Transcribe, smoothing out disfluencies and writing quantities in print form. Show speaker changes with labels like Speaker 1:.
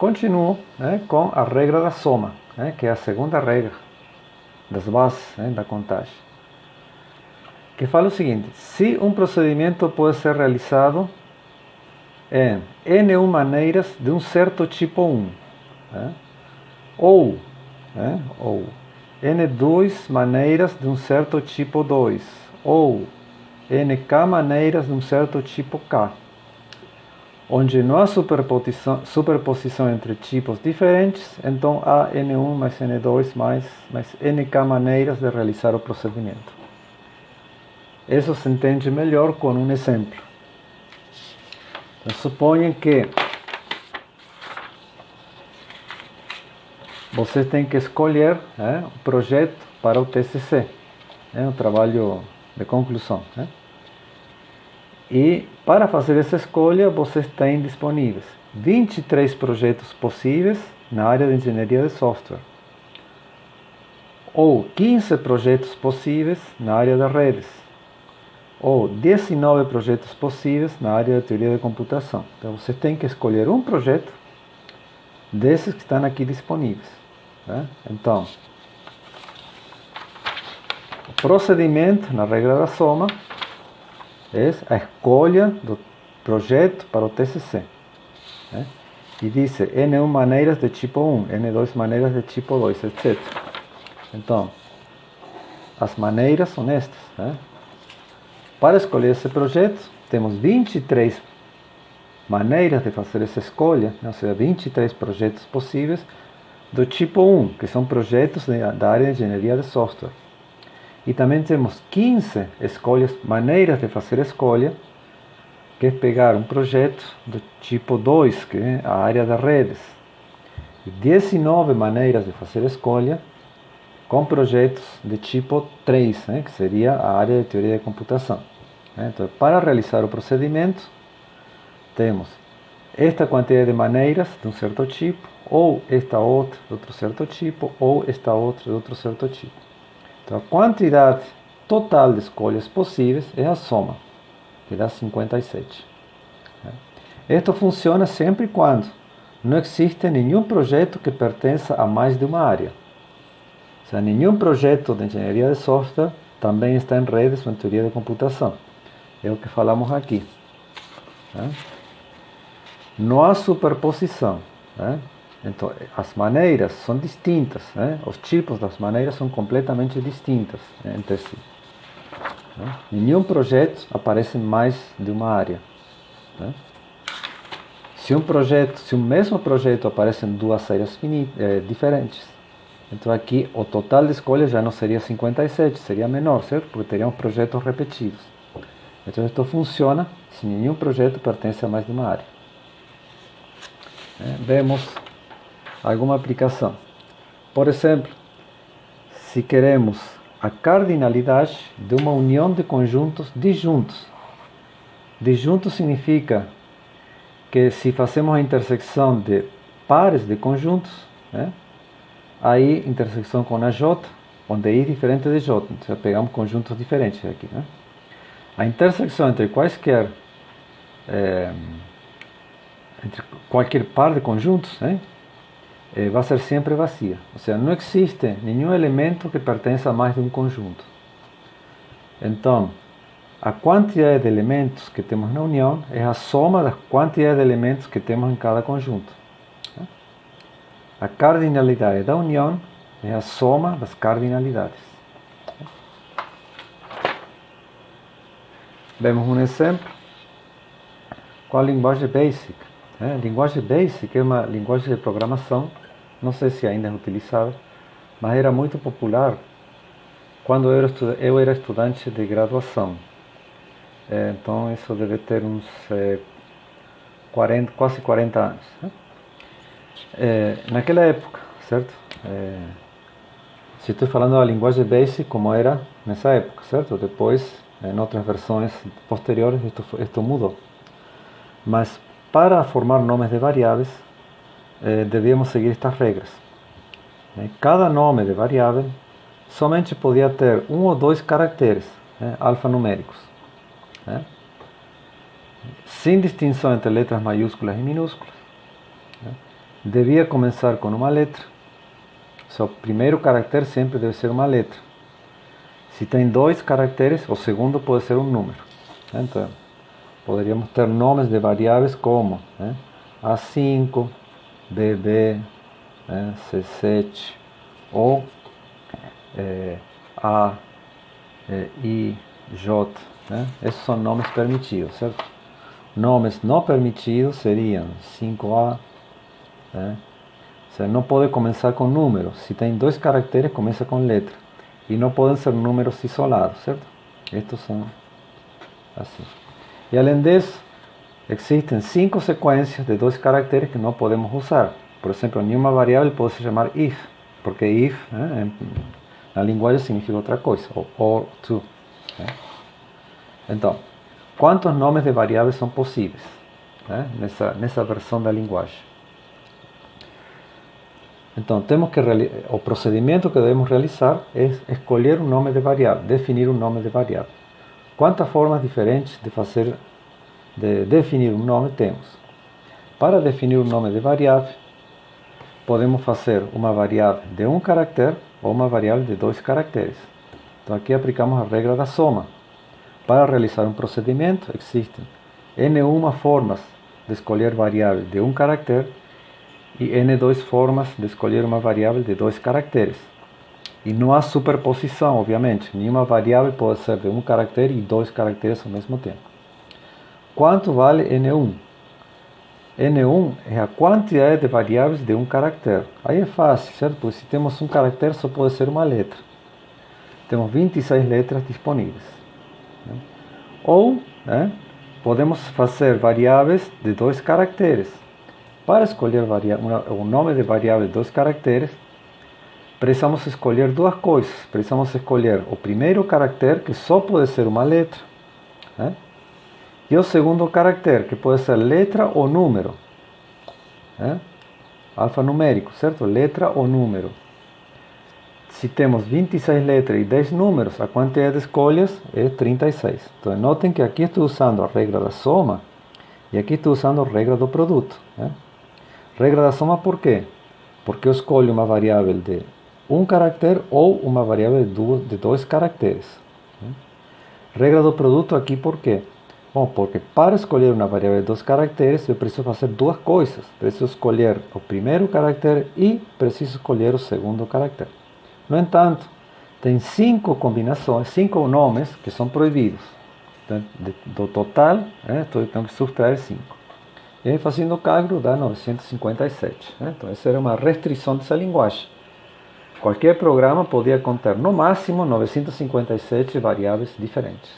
Speaker 1: continuo com a regra da soma, que é a segunda regra das bases da contagem, que fala o seguinte: se um procedimento pode ser realizado em N1 maneiras de um certo tipo 1, ou N2 maneiras de um certo tipo 2, ou NK maneiras de um certo tipo K, onde não há superposição entre tipos diferentes, então há N1 mais N2 mais NK maneiras de realizar o procedimento. Isso se entende melhor com um exemplo. Então, suponham que você tem que escolher um projeto para o TCC, um trabalho de conclusão. E para fazer essa escolha, vocês têm disponíveis 23 projetos possíveis na área de engenharia de software, ou 15 projetos possíveis na área de redes, ou 19 projetos possíveis na área de teoria de computação. Então, vocês têm que escolher um projeto desses que estão aqui disponíveis. Então, o procedimento na regra da soma é a escolha do projeto para o TCC. E diz N1 maneiras de tipo 1, N2 maneiras de tipo 2, etc. Então, as maneiras são estas. Para escolher esse projeto, temos 23 maneiras de fazer essa escolha, ou seja, 23 projetos possíveis do tipo 1, que são projetos da área de engenharia de software. E também temos 15 maneiras de fazer a escolha, que é pegar um projeto do tipo 2, que é a área de redes, e 19 maneiras de fazer a escolha com projetos de tipo 3, que seria a área de teoria de computação. Então, para realizar o procedimento, temos esta quantidade de maneiras de um certo tipo, ou esta outra de outro certo tipo, ou esta outra de outro certo tipo. Então, a quantidade total de escolhas possíveis é a soma, que dá 57. Isto funciona sempre quando não existe nenhum projeto que pertença a mais de uma área. Ou seja, nenhum projeto de engenharia de software também está em redes ou em teoria de computação. É o que falamos aqui. Não há superposição. Então, as maneiras são distintas, os tipos das maneiras são completamente distintas entre si. Nenhum projeto aparece em mais de uma área. Se um mesmo projeto aparece em duas áreas diferentes, então aqui o total de escolhas já não seria 57, seria menor, certo? Porque teríamos projetos repetidos. Então, isto funciona se nenhum projeto pertence a mais de uma área. Vemos alguma aplicação. Por exemplo, se queremos a cardinalidade de uma união de conjuntos disjuntos. Disjunto significa que se fazemos a intersecção de pares de conjuntos, aí intersecção com a J, onde I é diferente de J, então pegamos conjuntos diferentes aqui. A intersecção entre qualquer par de conjuntos vai ser sempre vazia. Ou seja, não existe nenhum elemento que pertença a mais de um conjunto. Então, a quantidade de elementos que temos na união é a soma da quantidade de elementos que temos em cada conjunto. A cardinalidade da união é a soma das cardinalidades. Vemos um exemplo com a linguagem BASIC. A linguagem BASIC é uma linguagem de programação, não sei se ainda é utilizada, mas era muito popular quando eu era estudante de graduação. Então isso deve ter uns quase 40 anos. Naquela época, certo? Se estou falando da linguagem BASIC como era nessa época, certo? Depois, em outras versões posteriores, isto mudou. Mas para formar nomes de variáveis, devíamos seguir estas regras. Cada nome de variável somente podia ter um ou dois caracteres alfanuméricos, sem distinção entre letras maiúsculas e minúsculas, devia começar com uma letra. O primeiro caractere sempre deve ser uma letra. Se tem 2 caracteres, o segundo pode ser um número. Então, poderíamos ter nomes de variáveis como A5, BB, C7 ou A, I, J. Esses são nomes permitidos, certo? Nomes não permitidos seriam 5A. Você não pode começar com números. Se tem 2 caracteres, começa com letra. E não podem ser números isolados, certo? Estes são assim. E além disso, existem 5 sequências de 2 caracteres que não podemos usar. Por exemplo, nenhuma variável pode se chamar if, porque if na linguagem significa outra coisa, ou or, to. Então, quantos nomes de variáveis são possíveis nessa versão da linguagem? Então, o procedimento que devemos realizar é escolher um nome de variável, definir um nome de variável. Quantas formas diferentes de definir um nome temos? Para definir um nome de variável, podemos fazer uma variável de um caractere ou uma variável de 2 caracteres. Então, aqui aplicamos a regra da soma. Para realizar um procedimento, existem N1 formas de escolher variável de um caractere e N2 formas de escolher uma variável de 2 caracteres. E não há superposição, obviamente. Nenhuma variável pode ser de um caractere e 2 caracteres ao mesmo tempo. Quanto vale N1? N1 é a quantidade de variáveis de um caractere. Aí é fácil, certo? Porque se temos um caractere, só pode ser uma letra. Temos 26 letras disponíveis. Ou podemos fazer variáveis de 2 caracteres. Para escolher o nome de variável de 2 caracteres, precisamos escolher 2 coisas. Precisamos escolher o primeiro caractere, que só pode ser uma letra, e o segundo caractere, que pode ser letra ou número, alfanumérico, certo? Letra ou número. Se temos 26 letras e 10 números, a quantidade de escolhas é 36. Então, notem que aqui estou usando a regra da soma e aqui estou usando a regra do produto. Regra da soma por quê? Porque eu escolho uma variável de um caractere ou uma variável de 2 caracteres. Regra do produto aqui por quê? Bom, porque para escolher uma variável de 2 caracteres, eu preciso fazer 2 coisas. Preciso escolher o primeiro caractere e preciso escolher o segundo caractere. No entanto, tem 5 combinações, 5 nomes que são proibidos. Então, do total, tenho que subtrair 5. E aí, fazendo o cálculo, dá 957. Então, essa era uma restrição dessa linguagem. Qualquer programa podia conter, no máximo, 957 variáveis diferentes.